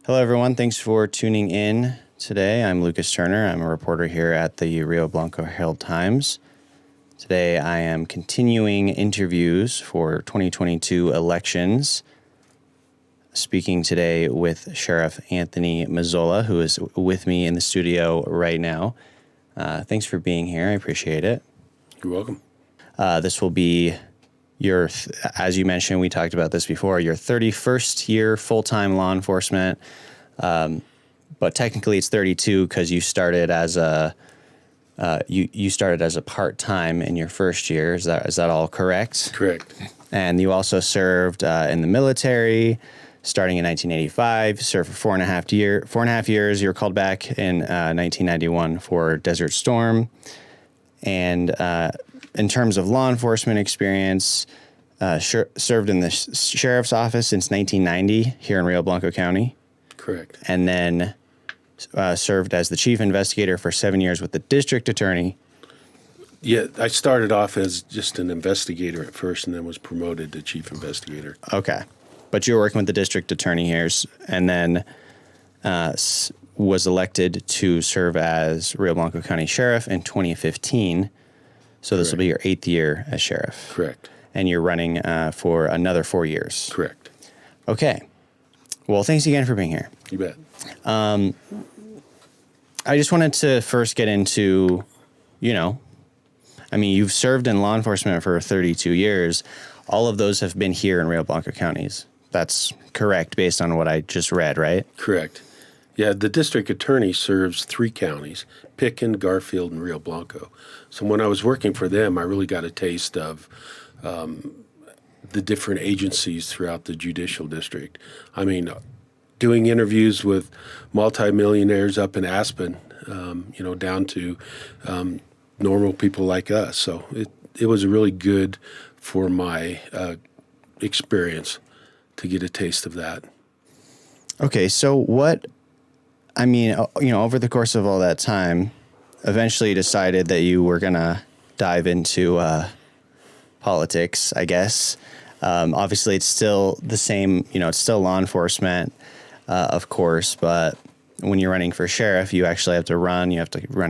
Hello, everyone. Thanks for tuning in today. I'm Lucas Turner. I'm a reporter here at the Rio Blanco Herald-Times. Today, I am continuing interviews for 2022 elections. Speaking today with Sheriff Anthony Mazzola, who is with me in the studio right now. Thanks for being here. I appreciate it. You're welcome. This will be your, as you mentioned, we talked about this before, your 31st year full-time law enforcement. But technically it's 32 because you started as a you started as a part-time in your first year. Is that all correct? Correct. And you also served in the military starting in 1985. Served for 4.5 years. You were called back in 1991 for Desert Storm. And in terms of law enforcement experience, served in the sheriff's office since 1990 here in Rio Blanco County. Correct. And then served as the chief investigator for 7 years with the district attorney. Yeah, I started off as just an investigator at first and then was promoted to chief investigator. Okay. But you were working with the district attorney here and then was elected to serve as Rio Blanco County Sheriff in 2015. So this will be your 8th year as sheriff. Correct. And you're running for another 4 years. Correct. Okay. Well, thanks again for being here. You bet. I just wanted to first get into, you've served in law enforcement for 32 years. All of those have been here in Rio Blanco counties. That's correct based on what I just read, right? Correct. Yeah, the district attorney serves 3 counties, Picken, Garfield, and Rio Blanco. So when I was working for them, I really got a taste of the different agencies throughout the judicial district. I mean, doing interviews with multimillionaires up in Aspen, down to normal people like us. So it was really good for my experience to get a taste of that. Okay, so over the course of all that time, eventually you decided that you were going to dive into politics, I guess. Obviously, it's still the same, it's still law enforcement, of course, but when you're running for sheriff, you actually have to run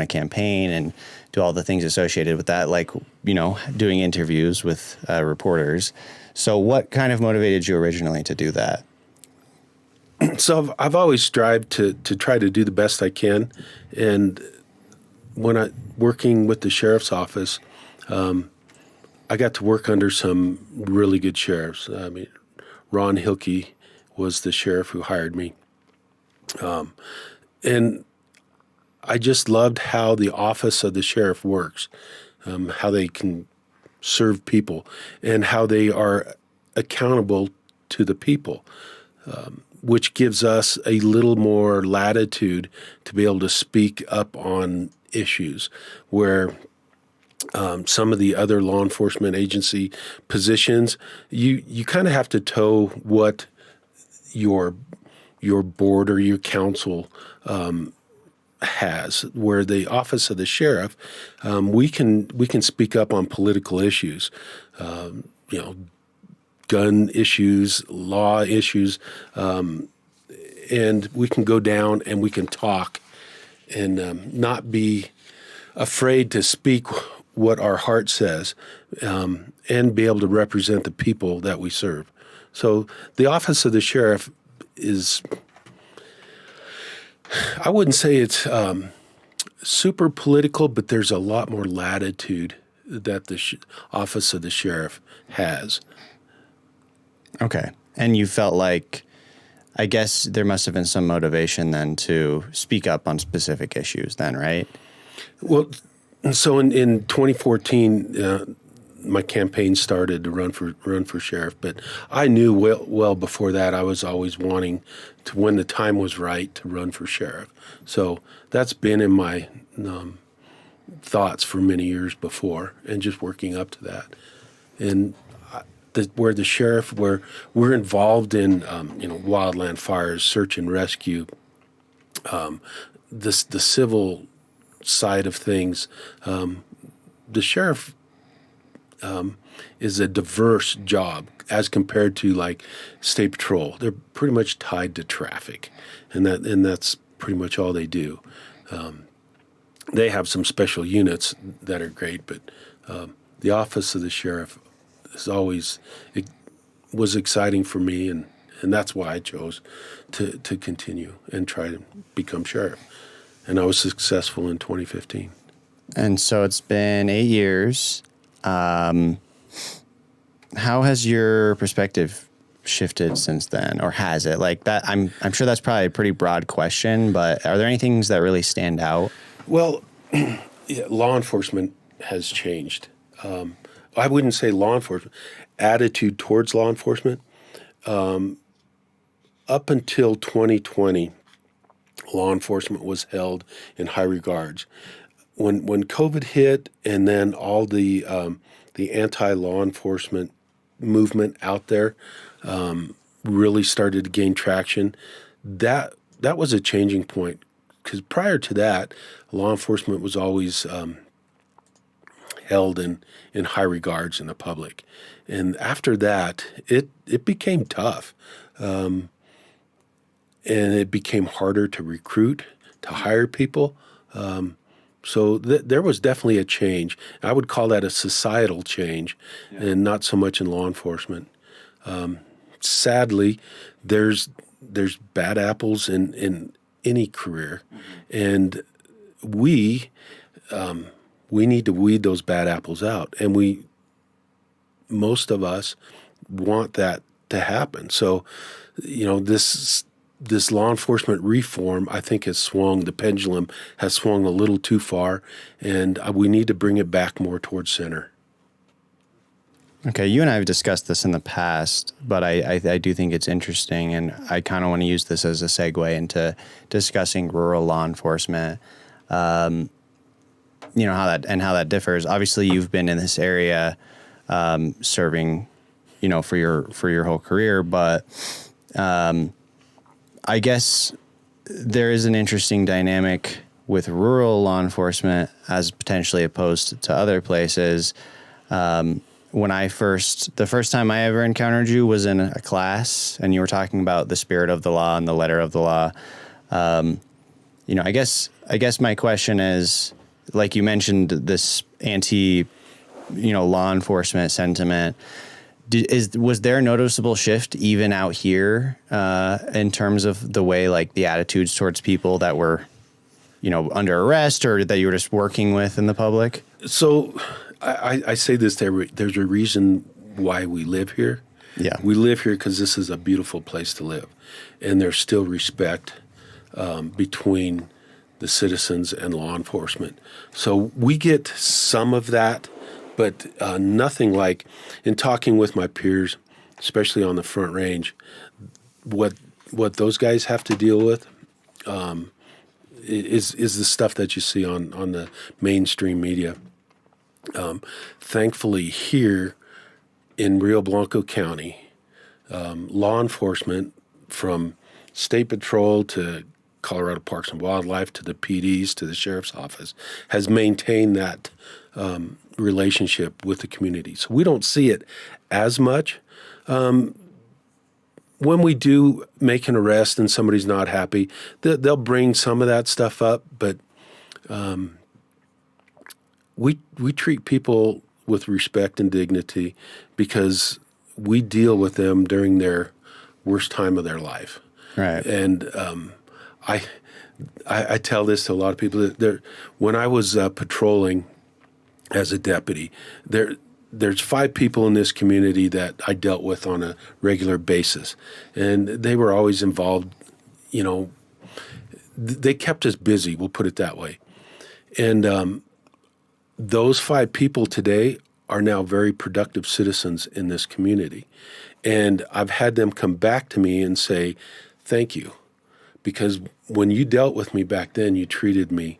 a campaign and do all the things associated with that, like, doing interviews with reporters. So what kind of motivated you originally to do that? So I've always strived to try to do the best I can. And when working with the sheriff's office, I got to work under some really good sheriffs. I mean, Ron Hilke was the sheriff who hired me. And I just loved how the office of the sheriff works, how they can serve people, and how they are accountable to the people, which gives us a little more latitude to be able to speak up on issues where some of the other law enforcement agency positions, you kind of have to toe what your board or your council has. Where the office of the sheriff, we can speak up on political issues, gun issues, law issues, and we can go down and we can talk and not be afraid to speak what our heart says, and be able to represent the people that we serve. So the office of the sheriff is, I wouldn't say it's super political, but there's a lot more latitude that the office of the sheriff has. Okay. And you felt like, I guess there must have been some motivation then to speak up on specific issues then, right? Well, so in 2014, my campaign started to run for sheriff, but I knew well before that I was always wanting to, when the time was right, to run for sheriff. So that's been in my thoughts for many years before, and just working up to that. And where the sheriff, where we're involved in wildland fires, search and rescue, the civil side of things, the sheriff is a diverse job. as compared to like State Patrol. They're pretty much tied to traffic, and that's pretty much all they do. They have some special units that are great, but the office of the sheriff was exciting for me, and that's why I chose to continue and try to become sheriff. And I was successful in 2015. And so it's been 8 years. How has your perspective shifted since then, or has it? Like that, I'm sure that's probably a pretty broad question, but are there any things that really stand out? Well, yeah, law enforcement has changed. I wouldn't say law enforcement, attitude towards law enforcement. Up until 2020, law enforcement was held in high regards. When COVID hit, and then all the anti-law enforcement movement out there really started to gain traction, that was a changing point. Because prior to that, law enforcement was always held in high regards in the public. And after that, it became tough. And it became harder to recruit, to hire people. So there was definitely a change. I would call that a societal change, and not so much in law enforcement. Sadly, there's bad apples in any career, and we need to weed those bad apples out, and most of us want that to happen. So, this law enforcement reform, I think, the pendulum has swung a little too far, and we need to bring it back more towards center. Okay, you and I have discussed this in the past, but I do think it's interesting, and I kind of want to use this as a segue into discussing rural law enforcement. How that differs. Obviously, you've been in this area serving, for your whole career, but I guess there is an interesting dynamic with rural law enforcement as potentially opposed to other places. The first time I ever encountered you was in a class, and you were talking about the spirit of the law and the letter of the law. I guess my question is, like you mentioned, this law enforcement sentiment. Was there a noticeable shift even out here in terms of the way, like, the attitudes towards people that were, under arrest or that you were just working with in the public? So I say this, there's a reason why we live here. Yeah. We live here because this is a beautiful place to live. And there's still respect between the citizens and law enforcement. So we get some of that, but nothing like, in talking with my peers, especially on the Front Range, what those guys have to deal with is the stuff that you see on the mainstream media. Thankfully, here in Rio Blanco County, law enforcement, from State Patrol to Colorado Parks and Wildlife to the PDs to the Sheriff's Office, has maintained that relationship with the community. So we don't see it as much. When we do make an arrest and somebody's not happy, they'll bring some of that stuff up, but we treat people with respect and dignity because we deal with them during their worst time of their life. Right. And I tell this to a lot of people that when I was patrolling as a deputy, there's 5 people in this community that I dealt with on a regular basis, and they were always involved. They kept us busy. We'll put it that way. And those 5 people today are now very productive citizens in this community, and I've had them come back to me and say, "Thank you, because when you dealt with me back then, you treated me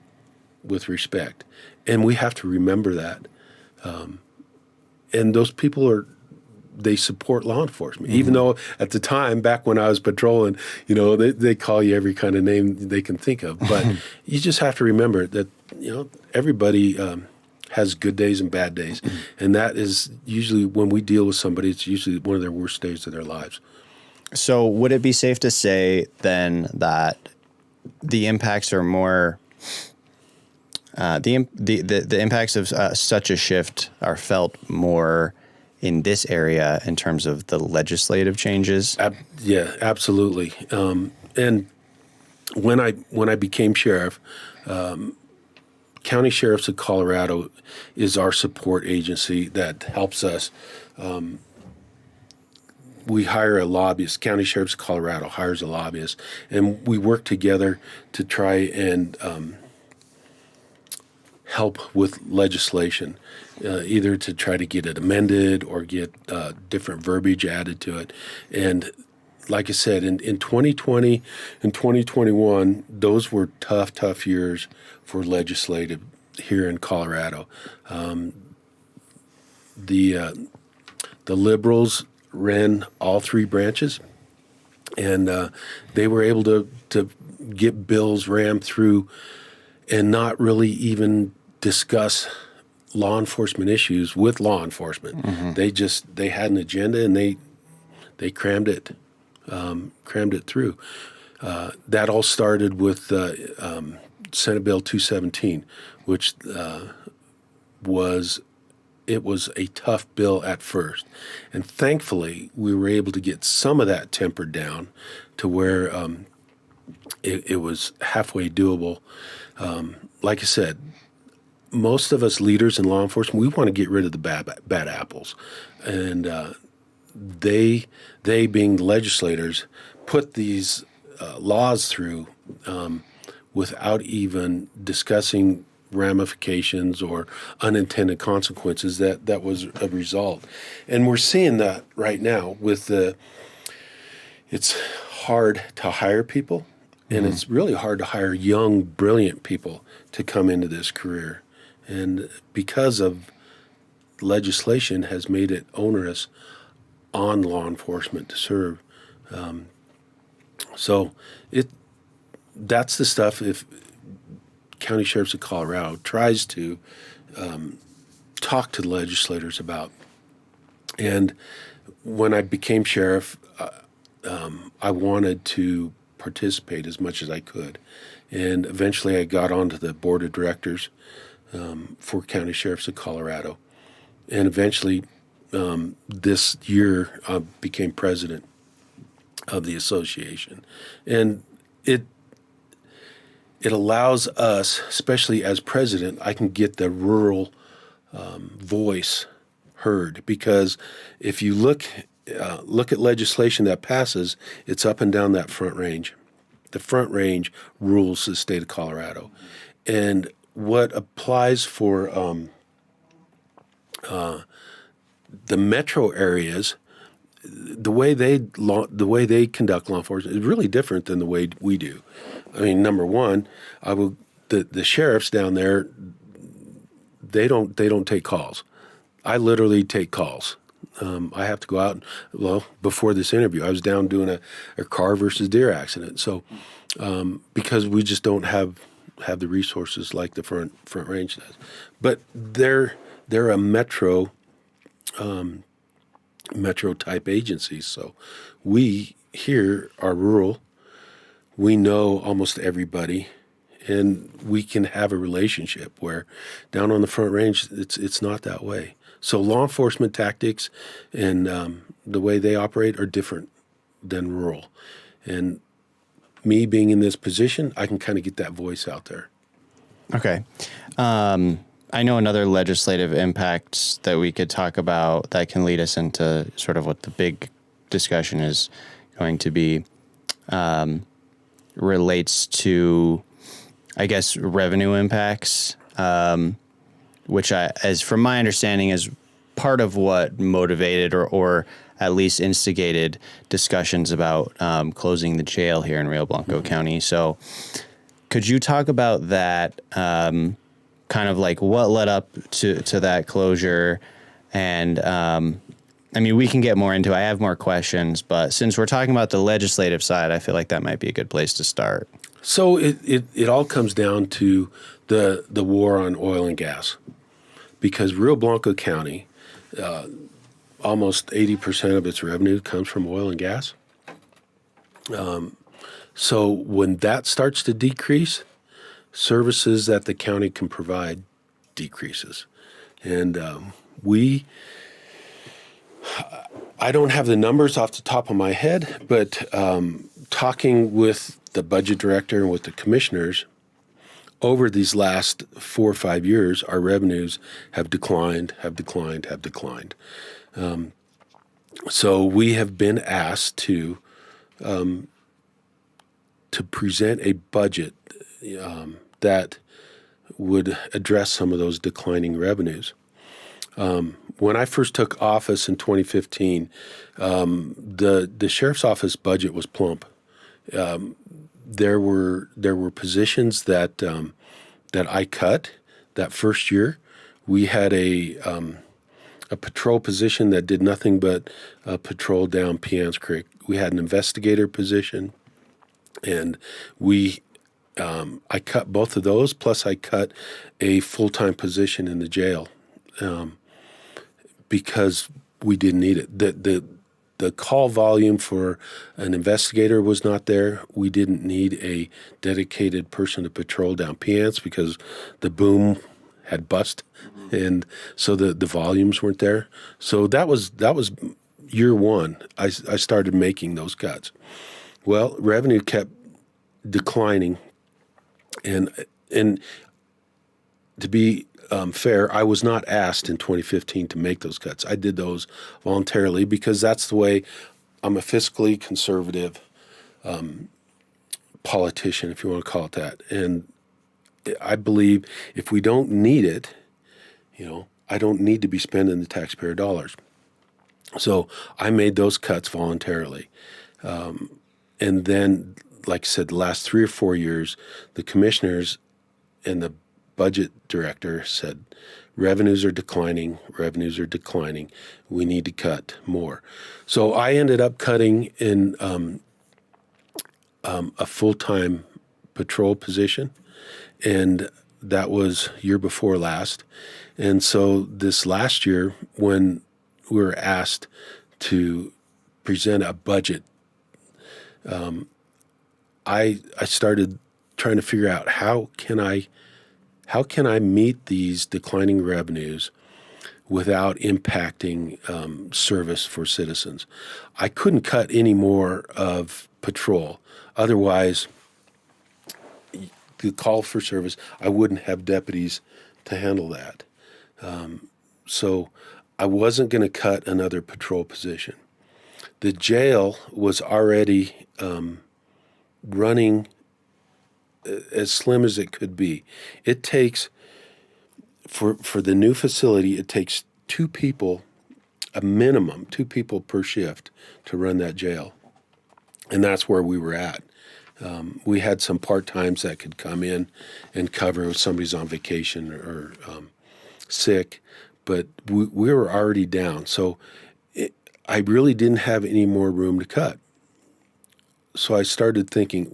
with respect." And we have to remember that. And those people they support law enforcement, even though at the time, back when I was patrolling, they call you every kind of name they can think of. But you just have to remember that, everybody has good days and bad days. And that is usually when we deal with somebody, it's usually one of their worst days of their lives. So would it be safe to say then that the impacts are more the impacts of such a shift are felt more in this area in terms of the legislative changes? Yeah, absolutely. And when I became sheriff, County Sheriffs of Colorado is our support agency that helps us. We hire a lobbyist. County Sheriffs of Colorado hires a lobbyist, and we work together to try and help with legislation, either to try to get it amended or get different verbiage added to it. And like I said, in 2020 and 2021, those were tough years for legislative here in Colorado. The Liberals ran all three branches, and they were able to get bills rammed through and not really even discuss law enforcement issues with law enforcement. Mm-hmm. They had an agenda, and they crammed it through. That all started with Senate Bill 217, which was a tough bill at first. And thankfully, we were able to get some of that tempered down to where it was halfway doable. Like I said, most of us leaders in law enforcement, we want to get rid of the bad apples. And they being the legislators, put these laws through without even discussing ramifications or unintended consequences. That was a result. And we're seeing that right now with it's hard to hire people, and it's really hard to hire young, brilliant people to come into this career. And because of legislation has made it onerous on law enforcement to serve. So that's the stuff if County Sheriffs of Colorado tries to talk to the legislators about. And when I became sheriff, I wanted to participate as much as I could. And eventually I got onto the board of directors for County Sheriffs of Colorado. And eventually this year I became president of the association. And it allows us, especially as president, I can get the rural voice heard, because if you look at legislation that passes, it's up and down that Front Range. The Front Range rules the state of Colorado. And what applies for the metro areas, the way they conduct law enforcement is really different than the way we do. I mean, number one, the sheriffs down there, they don't take calls. I literally take calls. I have to go out. Well, before this interview, I was down doing a car versus deer accident. So because we just don't have the resources like the front range does. But they're a metro type agencies. So we here are rural. We know almost everybody, and we can have a relationship where down on the Front Range, it's not that way. So law enforcement tactics and the way they operate are different than rural. And me being in this position, I can kind of get that voice out there. Okay. I know another legislative impact that we could talk about that can lead us into sort of what the big discussion is going to be relates to, I guess, revenue impacts, which as from my understanding is part of what motivated or at least instigated discussions about closing the jail here in Rio Blanco County. So could you talk about that, kind of like what led up to that closure? And I mean, we can get more into it. I have more questions, but since we're talking about the legislative side, I feel like that might be a good place to start. So it all comes down to the war on oil and gas. because Rio Blanco County, almost 80% of its revenue comes from oil and gas. So when that starts to decrease, services that the county can provide decreases. And I don't have the numbers off the top of my head, but talking with the budget director and with the commissioners, over these last 4 or 5 years, our revenues have declined. So we have been asked to present a budget that would address some of those declining revenues. When I first took office in 2015, the sheriff's office budget was plump. There were positions that I cut that first year. We had a patrol position that did nothing but patrol down Pians Creek. We had an investigator position, and I cut both of those. Plus, I cut a full-time position in the jail because we didn't need it. The call volume for an investigator was not there. We didn't need a dedicated person to patrol down Pians because the boom had bust, and so the volumes weren't there. So that was year one. I started making those cuts. Well, revenue kept declining, and to be fair, I was not asked in 2015 to make those cuts. I did those voluntarily because that's the way. I'm a fiscally conservative politician, if you want to call it that. And I believe if we don't need it, I don't need to be spending the taxpayer dollars. So I made those cuts voluntarily. And then, like I said, the last 3 or 4 years, the commissioners and the budget director said, revenues are declining. We need to cut more. So I ended up cutting in a full-time patrol position, and that was year before last. And so this last year, when we were asked to present a budget, I started trying to figure out how can I meet these declining revenues without impacting service for citizens. I couldn't cut any more of patrol. Otherwise, the call for service, I wouldn't have deputies to handle that. So I wasn't going to cut another patrol position. The jail was already running as slim as it could be. It takes, for the new facility, it takes 2 people, a minimum 2 people per shift to run that jail. And that's where we were at. We had some part-times that could come in and cover if somebody's on vacation or sick, but we were already down. So I really didn't have any more room to cut. So I started thinking,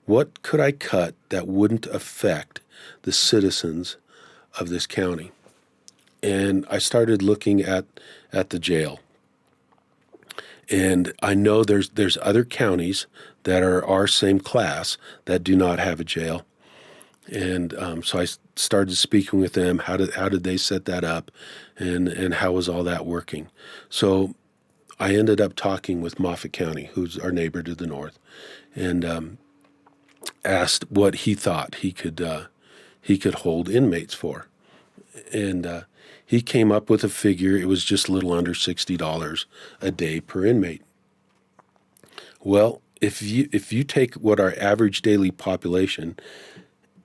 what could I cut that wouldn't affect the citizens of this county? And I started looking at the jail. And I know there's other counties that are our same class that do not have a jail. And so I started speaking with them. How did they set that up, and how was all that working? So I ended up talking with Moffat County, who's our neighbor to the north, and asked what he thought he could hold inmates for. And he came up with a figure. It was just a little under $60 a day per inmate. Well, if you take what our average daily population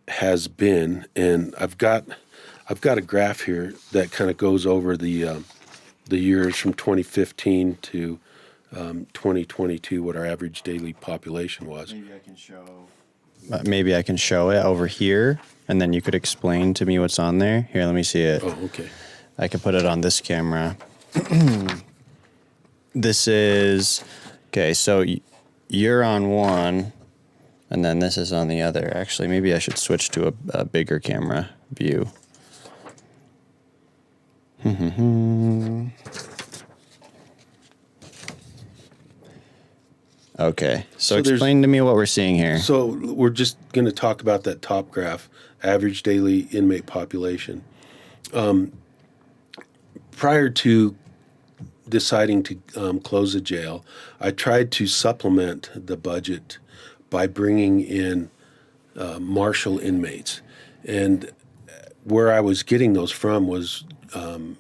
has been, and I've got a graph here that kind of goes over the years from 2015 to 2022, what our average daily population was. Maybe I can show it over here, and then you could explain to me what's on there. Here, let me see it. Oh, okay. I can put it on this camera. This is, okay, so you're on one, and then this is on the other. Actually, maybe I should switch to a bigger camera view. Okay. So So there's- explain to me what we're seeing here. So we're just going to talk about that top graph, average daily inmate population. Prior to deciding to close the jail, I tried to supplement the budget by bringing in marshal inmates. And where I was getting those from was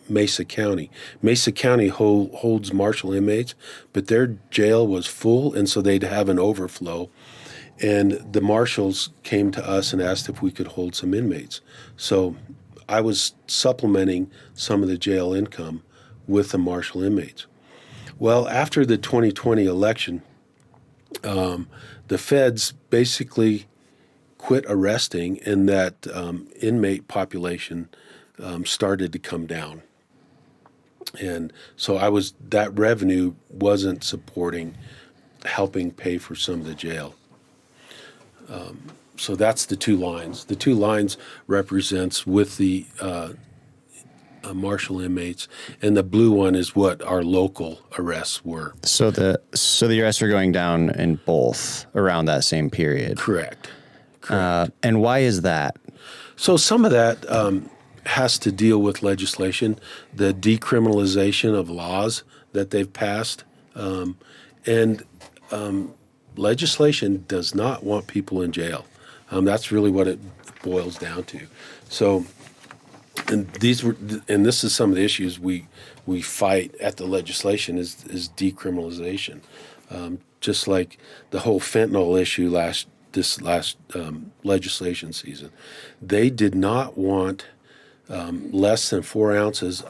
Mesa County. Mesa County holds marshal inmates, but their jail was full, and so they'd have an overflow. And the marshals came to us and asked if we could hold some inmates. So I was supplementing some of the jail income with the marshal inmates. Well, after the 2020 election, the feds basically quit arresting, and that inmate population started to come down. And so that revenue wasn't helping pay for some of the jail. So that's the two lines. The two lines represents with the marshal inmates, and the blue one is what our local arrests were. So the arrests are going down in both around that same period. Correct. And why is that? So some of that has to deal with legislation, the decriminalization of laws that they've passed, and legislation does not want people in jail. That's really what it boils down to. So, and this is some of the issues we fight at the legislation is decriminalization, just like the whole fentanyl issue this last legislation season. They did not want less than 4 ounces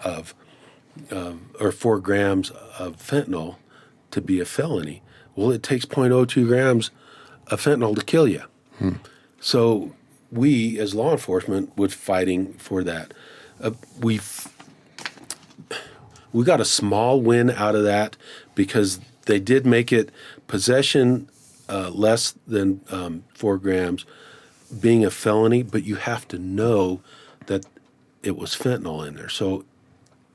or 4 grams of fentanyl to be a felony. Well, it takes 0.02 grams of fentanyl to kill you. So we, as law enforcement, were fighting for that. We got a small win out of that because they did make it possession less than 4 grams being a felony, but you have to know that it was fentanyl in there. So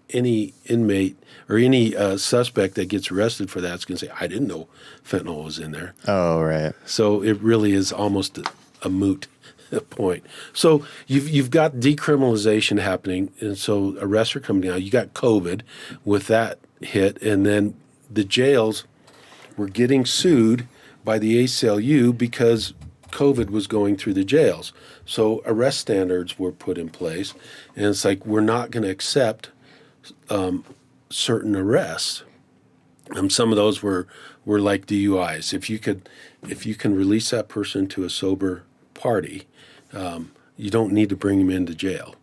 any inmate or any suspect that gets arrested for that is going to say, I didn't know fentanyl was in there. Oh, right. So it really is almost a moot point. So you've got decriminalization happening, and so arrests are coming down. You got COVID with that hit, and then the jails were getting sued by the ACLU because COVID was going through the jails. So arrest standards were put in place, and it's like we're not going to accept certain arrests. Some of those were like DUIs. If you can release that person to a sober party, you don't need to bring them into jail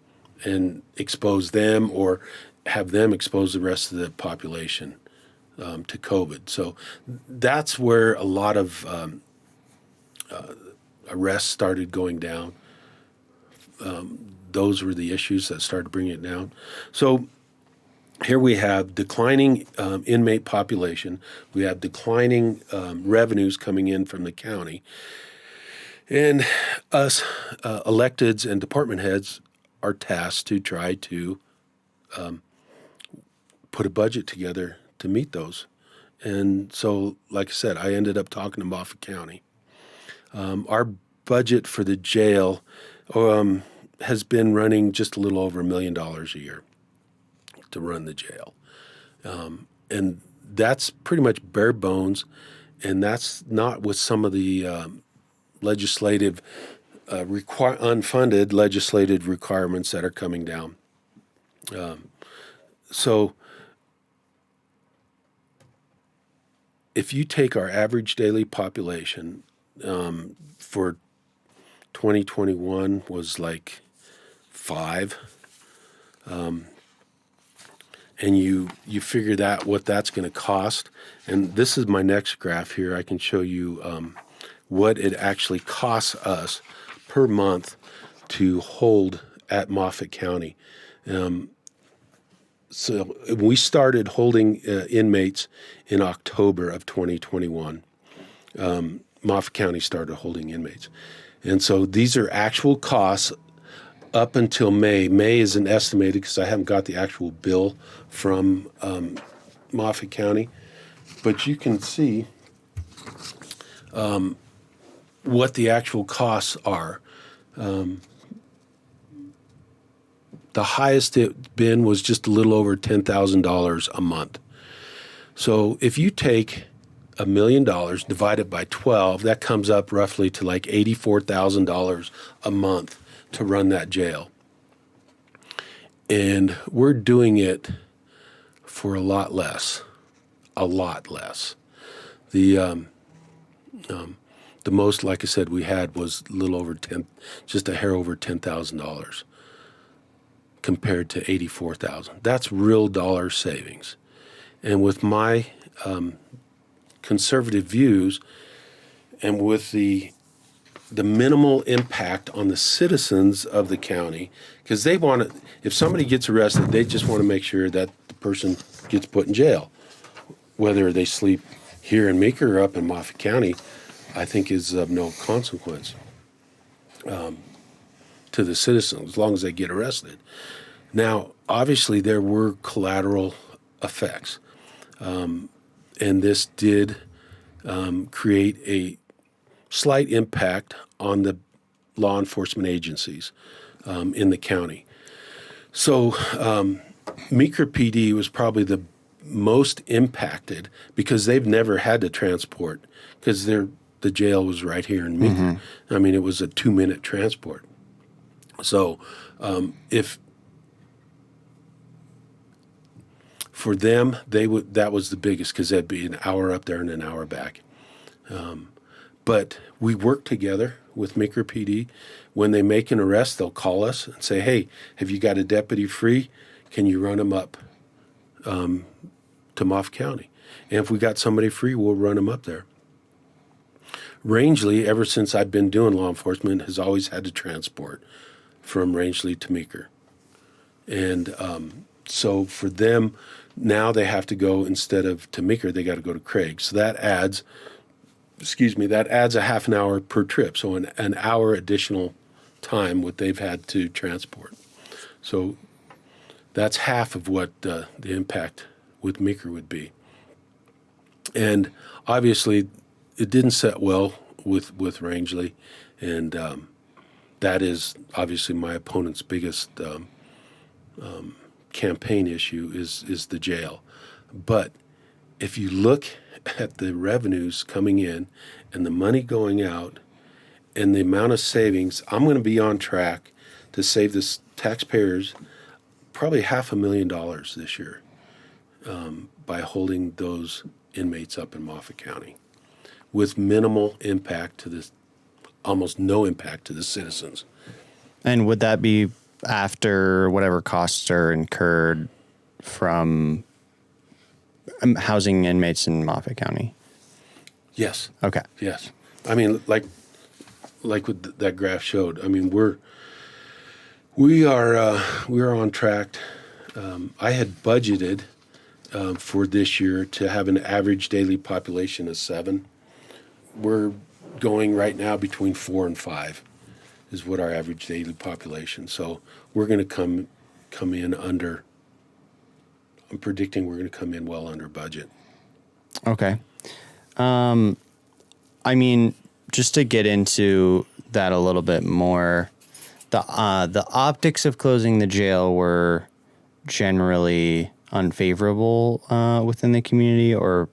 and expose them or have them expose the rest of the population to COVID. So that's where a lot of arrests started going down. Those were the issues that started bringing it down. So here we have declining inmate population. We have declining revenues coming in from the county. And us electeds and department heads are tasked to try to put a budget together to meet those. And so, like I said, I ended up talking to Moffat County. Our budget for the jail has been running just a little over $1 million a year to run the jail. And that's pretty much bare bones, and that's not with some of the legislative unfunded legislative requirements that are coming down. So if you take our average daily population for 2021 was like 5, and you figure that what that's going to cost, and this is my next graph here. I can show you what it actually costs us per month to hold at Moffat County. So we started holding inmates in October of 2021. Moffat County started holding inmates. And so these are actual costs up until May. May isn't estimated because I haven't got the actual bill from Moffett County. But you can see what the actual costs are. The highest it been was just a little over $10,000 a month. So if you take $1 million, divide it by 12, that comes up roughly to like $84,000 a month to run that jail. And we're doing it for a lot less. The most, like I said, we had was a little over just a hair over $10,000 compared to $84,000. That's real dollar savings. And with my conservative views and with the minimal impact on the citizens of the county, because they want to, if somebody gets arrested, they just want to make sure that the person gets put in jail. Whether they sleep here in Meeker or up in Moffett County, I think is of no consequence to the citizens as long as they get arrested. Now, obviously, there were collateral effects, and this did create a slight impact on the law enforcement agencies in the county. So Meeker PD was probably the most impacted because they've never had to transport because the jail was right here in Meeker. Mm-hmm. I mean, it was a 2-minute transport. So if for them, that was the biggest because that'd be an hour up there and an hour back. But we work together with Meeker PD. When they make an arrest, they'll call us and say, hey, have you got a deputy free? Can you run him up to Moffett County? And if we got somebody free, we'll run them up there. Rangeley, ever since I've been doing law enforcement, has always had to transport from Rangeley to Meeker. And so for them, now they have to go, instead of to Meeker, they got to go to Craig. So that adds a half an hour per trip. So an hour additional time what they've had to transport. So that's half of what the impact with Meeker would be. And obviously, it didn't set well with Rangeley, and that is obviously my opponent's biggest campaign issue is the jail. But if you look at the revenues coming in and the money going out and the amount of savings, I'm going to be on track to save the taxpayers probably $500,000 this year by holding those inmates up in Moffett County with minimal impact to this, almost no impact to the citizens. And would that be after whatever costs are incurred from housing inmates in Moffett County? Yes. Okay. Yes. I mean, like what that graph showed. I mean, we are on track. I had budgeted for this year to have an average daily population of 7. We're going right now between 4 and 5 is what our average daily population. So we're going to come in under. I'm predicting we're going to come in well under budget. Okay. I mean, just to get into that a little bit more, the optics of closing the jail were generally unfavorable within the community, or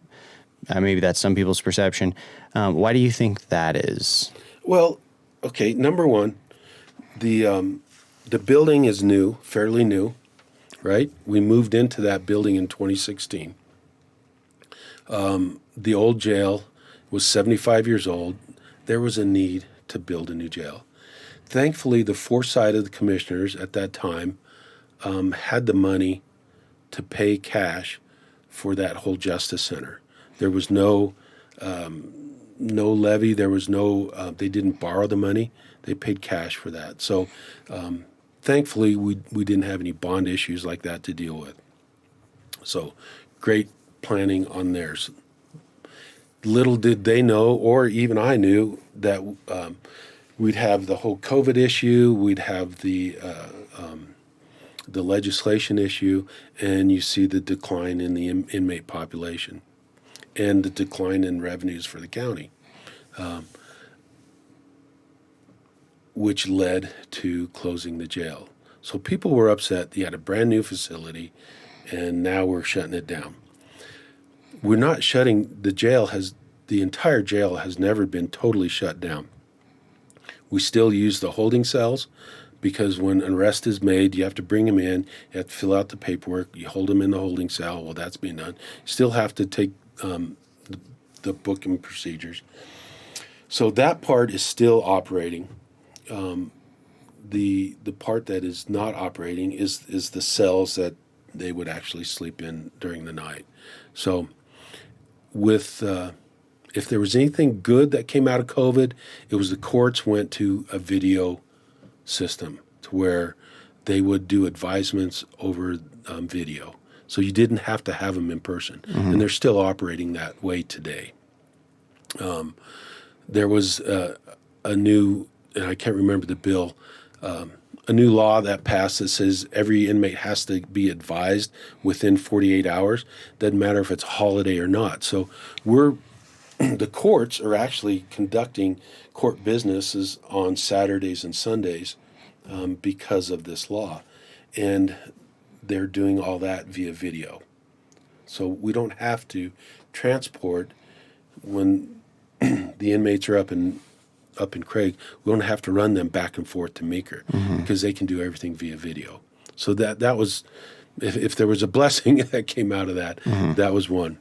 maybe that's some people's perception. Why do you think that is? Well, okay. Number one, the building is new, fairly new, right? We moved into that building in 2016. The old jail was 75 years old. There was a need to build a new jail. Thankfully, the foresight of the commissioners at that time had the money to pay cash for that whole justice center. There was no levy. There was no. They didn't borrow the money. They paid cash for that. So, thankfully, we didn't have any bond issues like that to deal with. So, great planning on theirs. Little did they know, or even I knew, that we'd have the whole COVID issue, we'd have the legislation issue, and you see the decline in the inmate population and the decline in revenues for the county, which led to closing the jail. So people were upset. You had a brand new facility, and now we're shutting it down. We're not shutting the entire jail has never been totally shut down. We still use the holding cells, because when an arrest is made, you have to bring them in, you have to fill out the paperwork, you hold them in the holding cell. Well, that's being done. You still have to take the booking procedures. So that part is still operating. The part that is not operating is the cells that they would actually sleep in during the night. So with if there was anything good that came out of COVID, it was the courts went to a video system to where they would do advisements over video. So you didn't have to have them in person. Mm-hmm. And they're still operating that way today. There was a new, and I can't remember the bill, a new law that passed that says every inmate has to be advised within 48 hours. Doesn't matter if it's a holiday or not. So the courts are actually conducting court businesses on Saturdays and Sundays because of this law. And they're doing all that via video. So we don't have to transport when the inmates are up in Craig. We don't have to run them back and forth to Meeker because they can do everything via video. So that was, if there was a blessing that came out of that, that was one.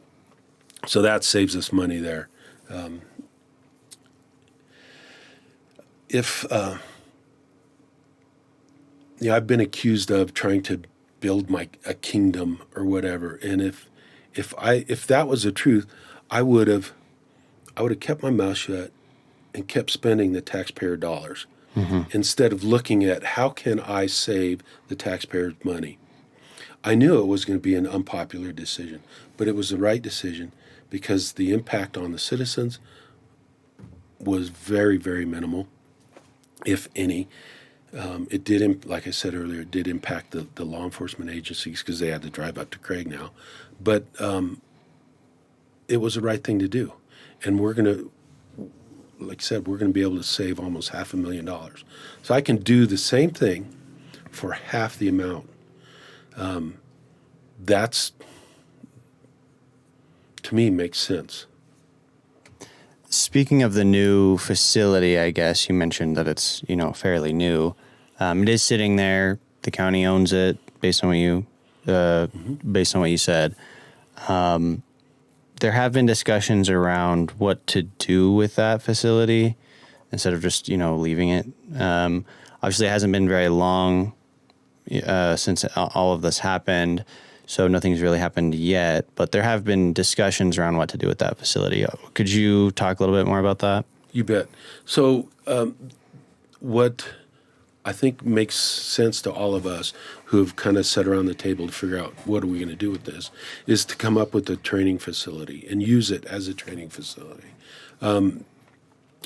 So that saves us money there. I've been accused of trying to build a kingdom or whatever, and if that was the truth, I would have kept my mouth shut and kept spending the taxpayer dollars instead of looking at how can I save the taxpayers' money. I knew it was going to be an unpopular decision, but it was the right decision because the impact on the citizens was very, very minimal, if any. It did, like I said earlier, it did impact the law enforcement agencies because they had to drive up to Craig now. But it was the right thing to do. And we're going to, like I said, we're going to be able to save almost $500,000. So I can do the same thing for half the amount. That's, to me, makes sense. Speaking of the new facility, I guess you mentioned that it's, fairly new. It is sitting there. The county owns it based on what you said. There have been discussions around what to do with that facility instead of just, leaving it. Obviously, it hasn't been very long since all of this happened, so nothing's really happened yet. But there have been discussions around what to do with that facility. Could you talk a little bit more about that? You bet. So what I think makes sense to all of us who have kind of sat around the table to figure out what are we going to do with this is to come up with a training facility and use it as a training facility.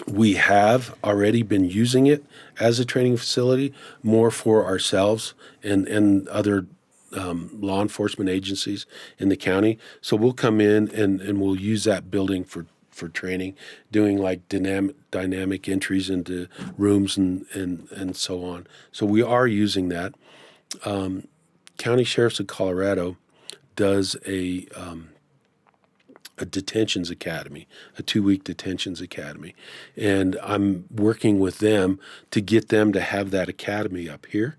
We have already been using it as a training facility more for ourselves and other law enforcement agencies in the county. So we'll come in and we'll use that building for training, doing like dynamic entries into rooms and so on. So we are using that. County Sheriffs of Colorado does a detentions academy, a 2-week detentions academy. And I'm working with them to get them to have that academy up here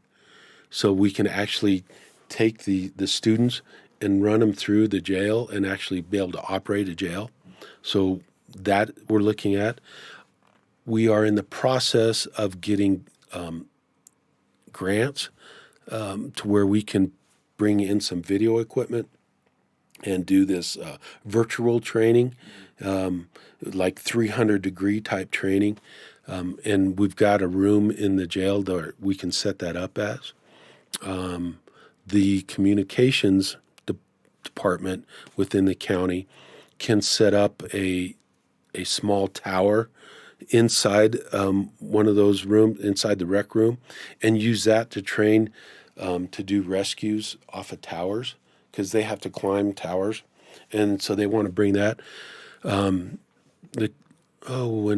so we can actually take the students and run them through the jail and actually be able to operate a jail. So that we're looking at. We are in the process of getting grants to where we can bring in some video equipment and do this virtual training, like 300-degree type training. And we've got a room in the jail that we can set that up as. The communications department within the county can set up a small tower inside one of those rooms, inside the rec room, and use that to train to do rescues off of towers, because they have to climb towers. And so they want to bring that. When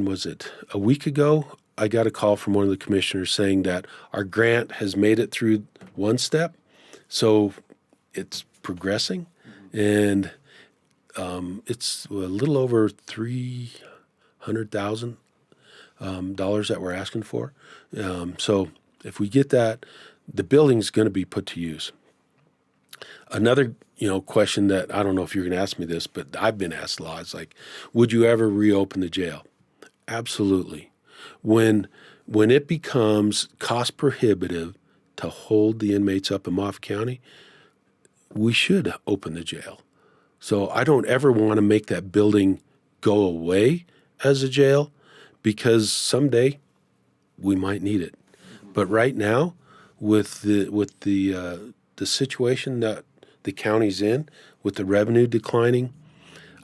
was it? A week ago, I got a call from one of the commissioners saying that our grant has made it through one step. So it's progressing, and it's a little over $300,000 that we're asking for. So if we get that, the building's going to be put to use. Another question that I don't know if you're going to ask me this, but I've been asked a lot, is like, would you ever reopen the jail? Absolutely. When it becomes cost prohibitive to hold the inmates up in Moffett County, we should open the jail. So I don't ever want to make that building go away as a jail, because someday we might need it. But right now, with the situation that the county's in, with the revenue declining,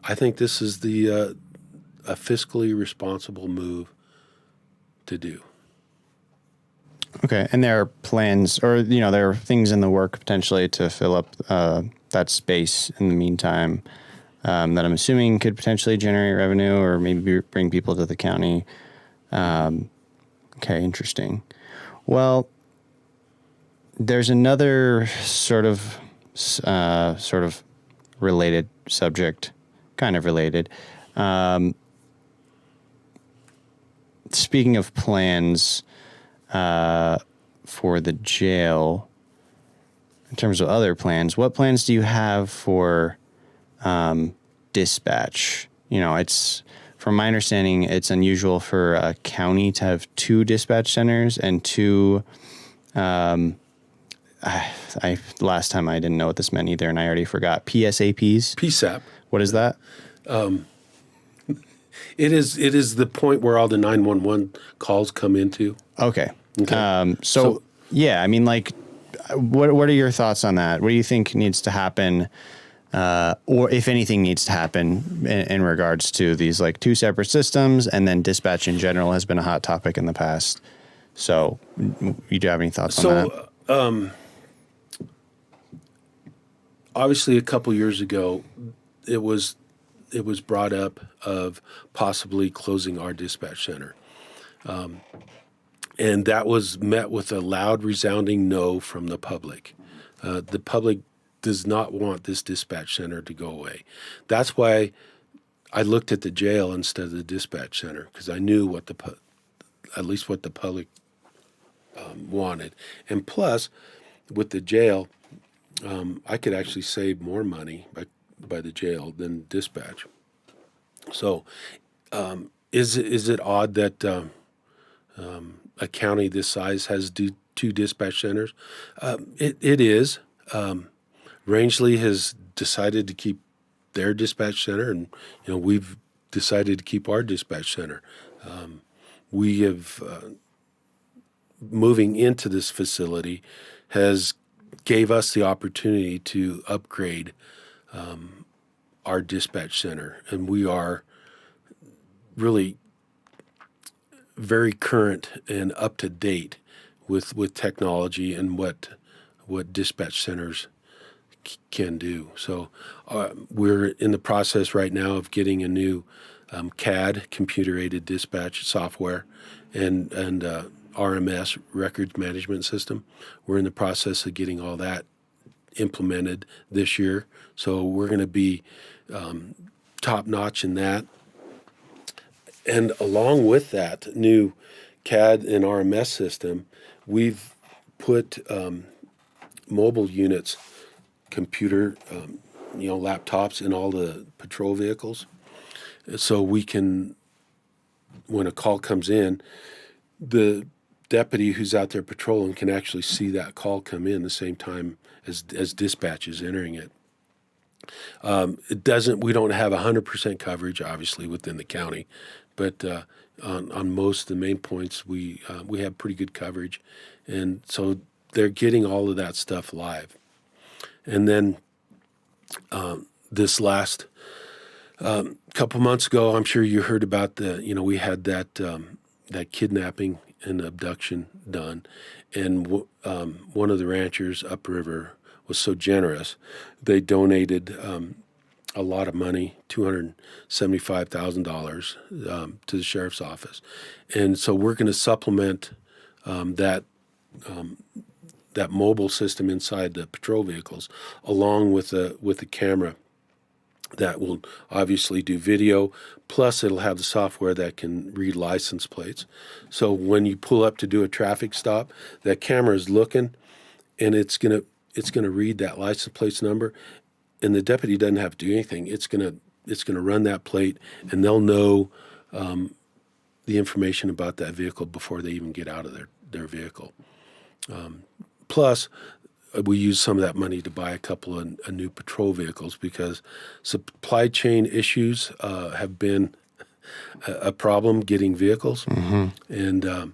I think this is a fiscally responsible move to do. Okay, and there are plans, or there are things in the work potentially to fill up that space in the meantime, that I'm assuming could potentially generate revenue or maybe bring people to the county. Okay, interesting. Well, there's another sort of related subject, kind of related. Speaking of plans for the jail, in terms of other plans, what plans do you have for dispatch? It's, from my understanding, it's unusual for a county to have two dispatch centers and two. Last time I didn't know what this meant either, and I already forgot. PSAPs. PSAP. What is that? It is the point where all the 911 calls come into. Okay. So yeah, I mean, like, what are your thoughts on that? What do you think needs to happen, or if anything needs to happen in regards to these, like, two separate systems, and then dispatch in general has been a hot topic in the past. So you do have any thoughts on that? Obviously, a couple years ago, it was brought up of possibly closing our dispatch center. And that was met with a loud, resounding no from the public. The public does not want this dispatch center to go away. That's why I looked at the jail instead of the dispatch center, because I knew at least what the public wanted. And plus, with the jail, I could actually save more money by the jail than dispatch. So, is it odd that a county this size has two dispatch centers? It is. Rangeley has decided to keep their dispatch center, and we've decided to keep our dispatch center. We have moving into this facility has gave us the opportunity to upgrade our dispatch center, and we are really very current and up to date with technology and what dispatch centers can do. So we're in the process right now of getting a new CAD, computer-aided dispatch software, and RMS, records management system. We're in the process of getting all that implemented this year. So we're going to be top-notch in that. And along with that new CAD and RMS system, we've put mobile units, computer, laptops in all the patrol vehicles. So we can, when a call comes in, the deputy who's out there patrolling can actually see that call come in the same time as dispatch is entering it. We don't have 100% coverage, obviously, within the county, but on most of the main points, we have pretty good coverage, and so they're getting all of that stuff live. And then this last A couple months ago, I'm sure you heard about we had that kidnapping and abduction done, and one of the ranchers upriver was so generous, they donated a lot of money, $275,000 to the sheriff's office, and so we're going to supplement that mobile system inside the patrol vehicles, along with the camera that will obviously do video. Plus, it'll have the software that can read license plates. So when you pull up to do a traffic stop, that camera is looking, and it's gonna read that license plate's number, and the deputy doesn't have to do anything. It's gonna run that plate, and they'll know the information about that vehicle before they even get out of their vehicle. Plus, we use some of that money to buy a couple of new patrol vehicles because supply chain issues have been a problem getting vehicles. And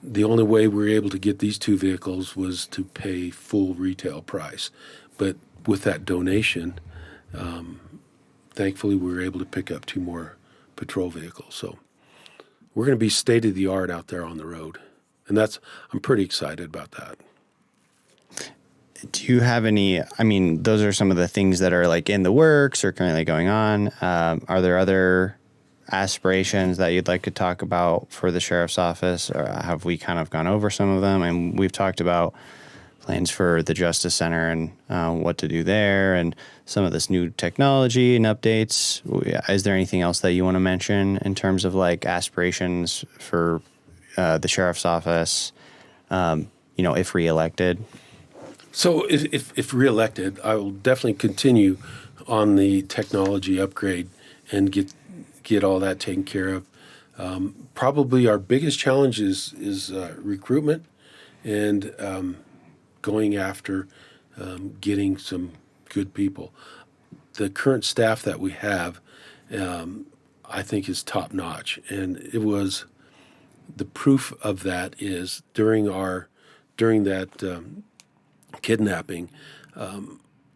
the only way we were able to get these two vehicles was to pay full retail price. But with that donation, thankfully we were able to pick up two more patrol vehicles. So we're going to be state-of-the-art out there on the road. And I'm pretty excited about that. Do you have any, those are some of the things that are like in the works or currently going on. Are there other aspirations that you'd like to talk about for the sheriff's office? Or have we kind of gone over some of them? And we've talked about plans for the Justice Center and what to do there and some of this new technology and updates. Is there anything else that you want to mention in terms of like aspirations for the sheriff's office, if reelected? So if reelected, I will definitely continue on the technology upgrade and get all that taken care of. Probably our biggest challenge is recruitment and going after getting some good people. The current staff that we have, I think, is top notch, and it was the proof of that is during that kidnapping.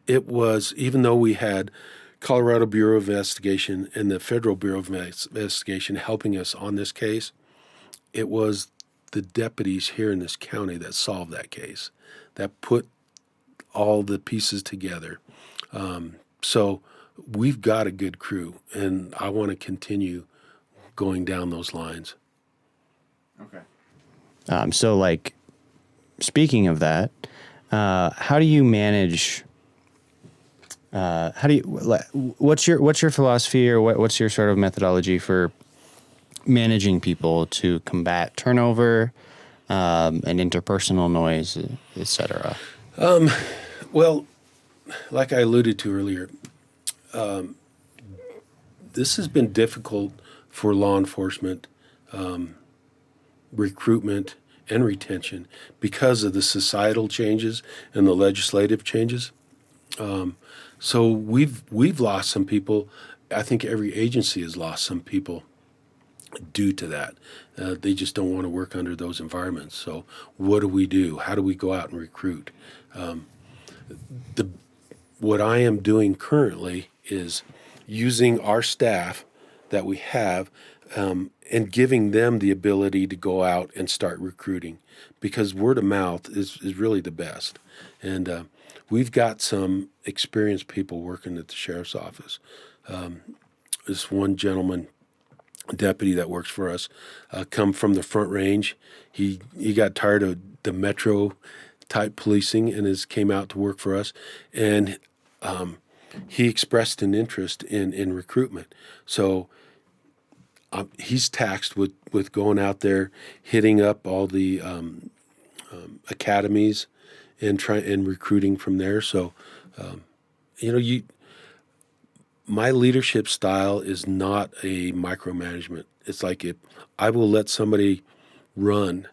It was, even though we had Colorado Bureau of Investigation and the Federal Bureau of Investigation helping us on this case, it was the deputies here in this county that solved that case, that put all the pieces together. So we've got a good crew, and I want to continue going down those lines. Okay. So, like, speaking of that, how do you manage? What's your philosophy, or what's your sort of methodology for managing people to combat turnover and interpersonal noise, etc.? Well, like I alluded to earlier, this has been difficult for law enforcement recruitment and retention because of the societal changes and the legislative changes. So we've lost some people. I think every agency has lost some people due to that. They just don't want to work under those environments. So what do? How do we go out and recruit? What I am doing currently is using our staff that we have and giving them the ability to go out and start recruiting, because word of mouth is really the best. And we've got some experienced people working at the sheriff's office. This one gentleman, deputy that works for us, come from the Front Range. He got tired of the metro type policing and came out to work for us. And he expressed an interest in recruitment. So he's tasked with going out there, hitting up all the academies and recruiting from there. So, my leadership style is not a micromanagement. It's like I will let somebody run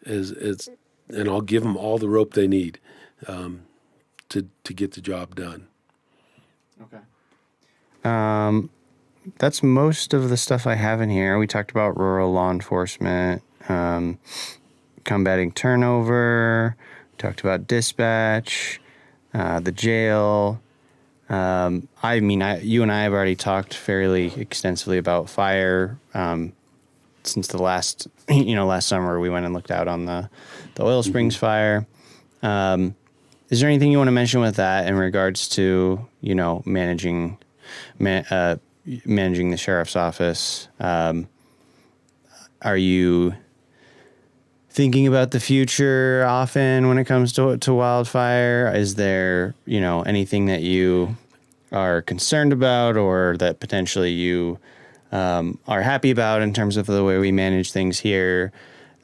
and I'll give them all the rope they need to get the job done. Okay. That's most of the stuff I have in here. We talked about rural law enforcement, combating turnover, talked about dispatch, the jail. I mean, you and I have already talked fairly extensively about fire since the last, last summer we went and looked out on the oil springs fire. Is there anything you want to mention with that in regards to, managing the sheriff's office? Are you thinking about the future often when it comes to wildfire? Is there, anything that you are concerned about or that potentially you are happy about in terms of the way we manage things here?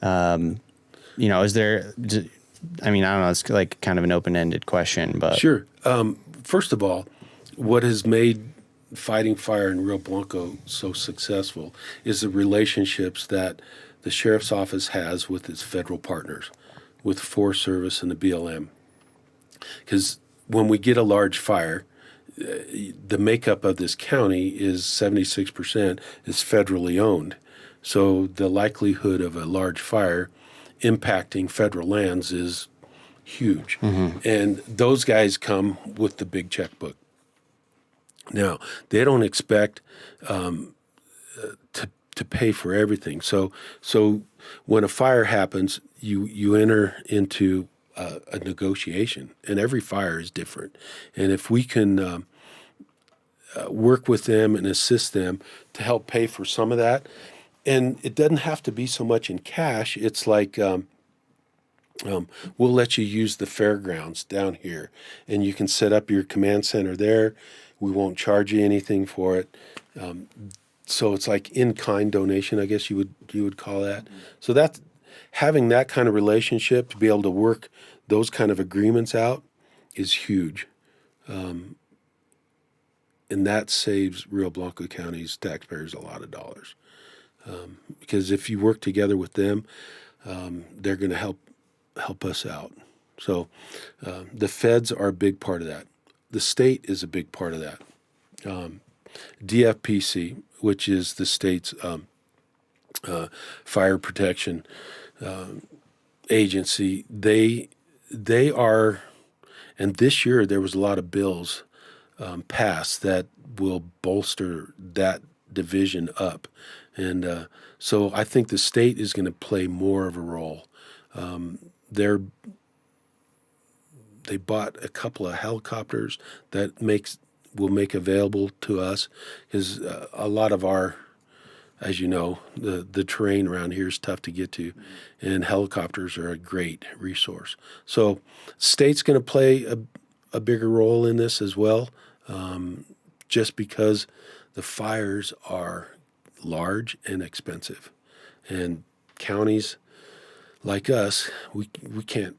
Is there, I don't know, it's like kind of an open-ended question, but. Sure. First of all, what has made fighting fire in Rio Blanco so successful is the relationships that the sheriff's office has with its federal partners, with Forest Service and the BLM. Because when we get a large fire, the makeup of this county is 76% is federally owned. So the likelihood of a large fire impacting federal lands is huge. And those guys come with the big checkbook. Now, they don't expect to pay for everything. So when a fire happens, you enter into a negotiation, and every fire is different. And if we can work with them and assist them to help pay for some of that, and it doesn't have to be so much in cash. It's like we'll let you use the fairgrounds down here, and you can set up your command center there. We won't charge you anything for it. So it's like in-kind donation, I guess you would call that. So that having that kind of relationship to be able to work those kind of agreements out is huge. And that saves Rio Blanco County's taxpayers a lot of dollars. Because if you work together with them, they're going to help us out. So the feds are a big part of that. The state is a big part of that. DFPC, which is the state's fire protection agency, they are, and this year there was a lot of bills passed that will bolster that division up. And so I think the state is going to play more of a role. They bought a couple of helicopters that will make available to us, because a lot of our, as you know, the terrain around here is tough to get to, and helicopters are a great resource. So state's going to play a bigger role in this as well, just because the fires are large and expensive, and counties like us, we can't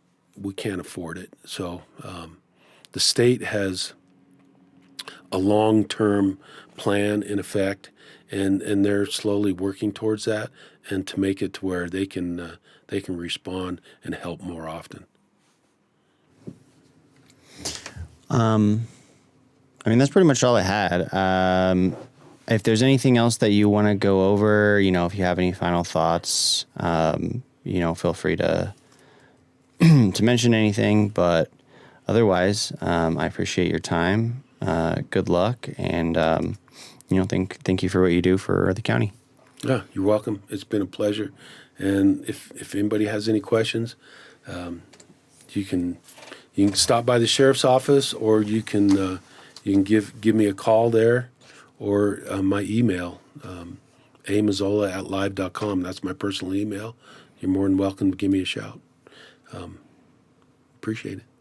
afford it. So the state has a long-term plan in effect, and they're slowly working towards that, and to make it to where they can respond and help more often. That's pretty much all I had. If there's anything else that you want to go over, if you have any final thoughts, feel free to to mention anything. But otherwise, I appreciate your time. Good luck, and thank you for what you do for the county. Yeah, you're welcome. It's been a pleasure. And if anybody has any questions, you can stop by the sheriff's office, or you can give me a call there, or my email, Mazzola@live.com. That's my personal email. You're more than welcome to give me a shout. Appreciate it.